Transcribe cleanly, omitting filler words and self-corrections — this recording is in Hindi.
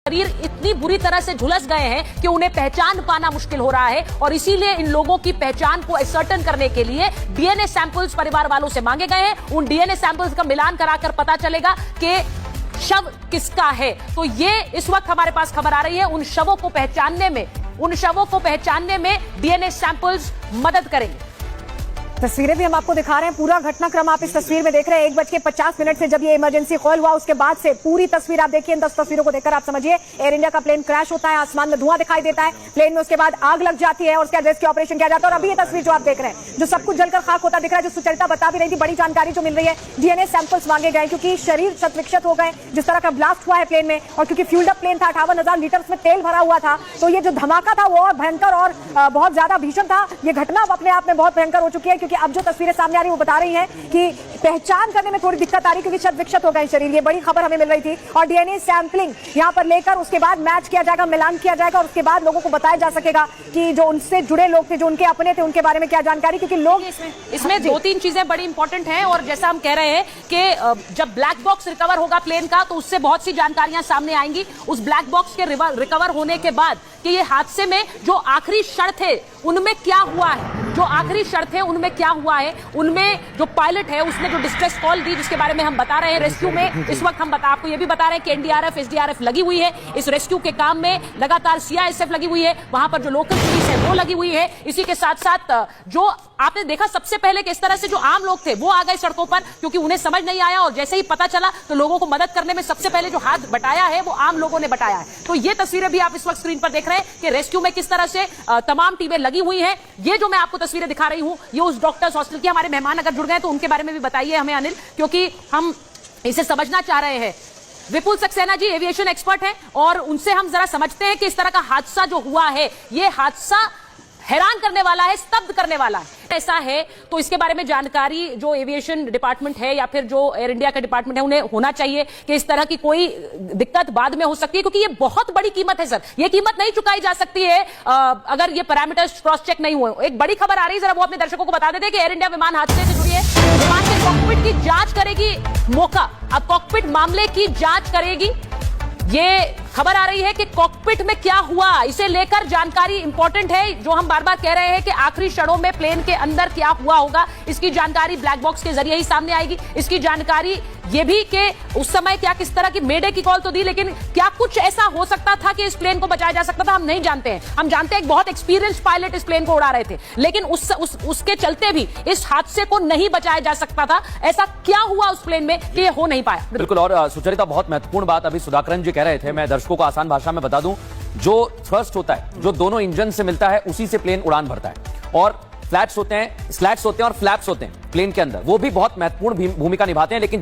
शरीर इतनी बुरी तरह से झुलस गए हैं कि उन्हें पहचान पाना मुश्किल हो रहा है और इसीलिए इन लोगों की पहचान को असर्टेन करने के लिए डीएनए सैंपल्स परिवार वालों से मांगे गए हैं। उन डीएनए सैंपल्स का मिलान कराकर पता चलेगा कि शव किसका है। तो ये इस वक्त हमारे पास खबर आ रही है, उन शवों को पहचानने में डीएनए सैंपल्स मदद करेंगे। तस्वीरें भी हम आपको दिखा रहे हैं, पूरा घटनाक्रम आप इस तस्वीर में देख रहे हैं। 1:50 से जब ये इमरजेंसी कॉल हुआ उसके बाद से पूरी तस्वीर आप देखिए। इन 10 तस्वीरों को देखकर आप समझिए, एयर इंडिया का प्लेन क्रैश होता है, आसमान में धुआं दिखाई देता है, प्लेन में उसके बाद आग लग जाती है और उसके बाद रेस्क्यू ऑपरेशन किया जाता है। और अभी ये तस्वीर जो आप देख रहे हैं, जो सब कुछ जलकर खाक होता दिख रहा है, जो सुचरिता बता भी रही थी, बड़ी जानकारी जो मिल रही है, डीएनए सैंपल्स मांगे गए क्योंकि शरीर क्षत-विक्षत हो गए जिस तरह का ब्लास्ट हुआ है प्लेन में। और क्योंकि फ्यूल्ड अप प्लेन था, 58,000 लीटर में तेल भरा हुआ था, तो ये जो धमाका था वो और भयंकर और बहुत ज्यादा भीषण था। ये घटना अपने आप में बहुत भयंकर हो चुकी है क्योंकि अब जो तस्वीरें सामने आ रही है वो बता रही है कि पहचान करने में थोड़ी दिक्कत आ रही है क्योंकि क्षत-विक्षत हो गए शरीर। ये बड़ी खबर हमें मिल रही थी। और डीएनए सैंपलिंग यहां पर लेकर उसके बाद मैच किया जाएगा, मिलान किया जाएगा और उसके बाद लोगों को बताया जा सकेगा कि जो उनसे जुड़े लोग थे, जो उनके अपने थे, उनके बारे में क्या जानकारी। क्योंकि लोग इसमें 2-3 चीजें बड़ी इंपॉर्टेंट हैं और जैसा हम कह रहे हैं कि जब ब्लैक बॉक्स रिकवर होगा प्लेन का तो उससे बहुत सी जानकारियां सामने आएंगी। उस ब्लैक बॉक्स के रिकवर होने के बाद कि ये हादसे में जो आखिरी क्षण थे उनमें क्या हुआ है, उनमें जो पायलट है उसने जो डिस्ट्रेस कॉल दी जिसके बारे में हम बता रहे हैं रेस्क्यू में। इस वक्त हम आपको ये भी बता रहे हैं कि एनडीआरएफ, एसडीआरएफ लगी हुई है इस रेस्क्यू के काम में, लगातार सीआईएसएफ लगी हुई है, वहां पर जो लोकल पुलिस है वो लगी हुई है। इसी के साथ साथ जो आपने देखा सबसे पहले किस तरह से जो आम लोग थे वो आ गए सड़कों पर क्योंकि उन्हें समझ नहीं आया और जैसे ही पता चला तो लोगों को मदद करने में सबसे पहले जो हाथ बटाया है वो आम लोगों ने बटाया है। तो ये तस्वीरें भी आप इस वक्त स्क्रीन पर देख रहे हैं कि रेस्क्यू में किस तरह से तमाम टीमें लगी हुई हैं। ये जो मैं आपको तस्वीरें दिखा रही हूं ये उस डॉक्टर्स हॉस्टल की, हमारे मेहमान अगर जुड़ गए तो उनके बारे में भी बताइए हमें अनिल, क्योंकि हम इसे समझना चाह रहे हैं। विपुल सक्सेना जी एविएशन एक्सपर्ट हैं और उनसे हम जरा समझते हैं कि इस तरह का हादसा जो हुआ है ये हादसा हैरान करने वाला है, स्तब्ध करने वाला है। ऐसा है तो इसके बारे में जानकारी जो एविएशन डिपार्टमेंट है या फिर जो एयर इंडिया का डिपार्टमेंट है उन्हें होना चाहिए कि इस तरह की कोई दिक्कत बाद में हो सकती है क्योंकि ये बहुत बड़ी कीमत है सर, ये कीमत नहीं चुकाई जा सकती है अगर ये पैरामीटर्स क्रॉस चेक नहीं हुए। एक बड़ी खबर आ रही है, जरा वो अपने दर्शकों को बता देते कि एयर इंडिया विमान हादसे से जुड़ी है, विमान के कॉकपिट की जांच करेगी मौका, अब कॉकपिट मामले की जांच करेगी। ये खबर आ रही है कि कॉकपिट में क्या हुआ इसे लेकर जानकारी इंपॉर्टेंट है। जो हम बार बार कह रहे हैं कि आखिरी क्षणों में प्लेन के अंदर क्या हुआ होगा इसकी जानकारी ब्लैक बॉक्स के जरिए ही सामने आएगी। इसकी जानकारी ये भी कि उस समय क्या किस तरह की मेडे की कॉल तो दी लेकिन क्या कुछ ऐसा हो सकता था कि इस प्लेन को बचाया जा सकता था, हम नहीं जानते हैं। हम जानते हैं एक बहुत एक्सपीरियंस्ड पायलट इस प्लेन को उड़ा रहे थे लेकिन उसके चलते भी इस हादसे को नहीं बचाया जा सकता था। ऐसा क्या हुआ उस प्लेन में कि ये हो नहीं पाया। बिल्कुल, और सुचरिता बहुत महत्वपूर्ण बात अभी सुधाकरन जी कह रहे थे, मैं दर्शकों को आसान भाषा में बता दूं, जो थ्रस्ट होता है जो दोनों इंजन से मिलता है उसी से प्लेन उड़ान भरता है और फ्लैट्स होते हैं, स्लैट्स होते हैं और फ्लैप्स होते हैं प्लेन के अंदर, वो भी बहुत महत्वपूर्ण भूमिका निभाते हैं। लेकिन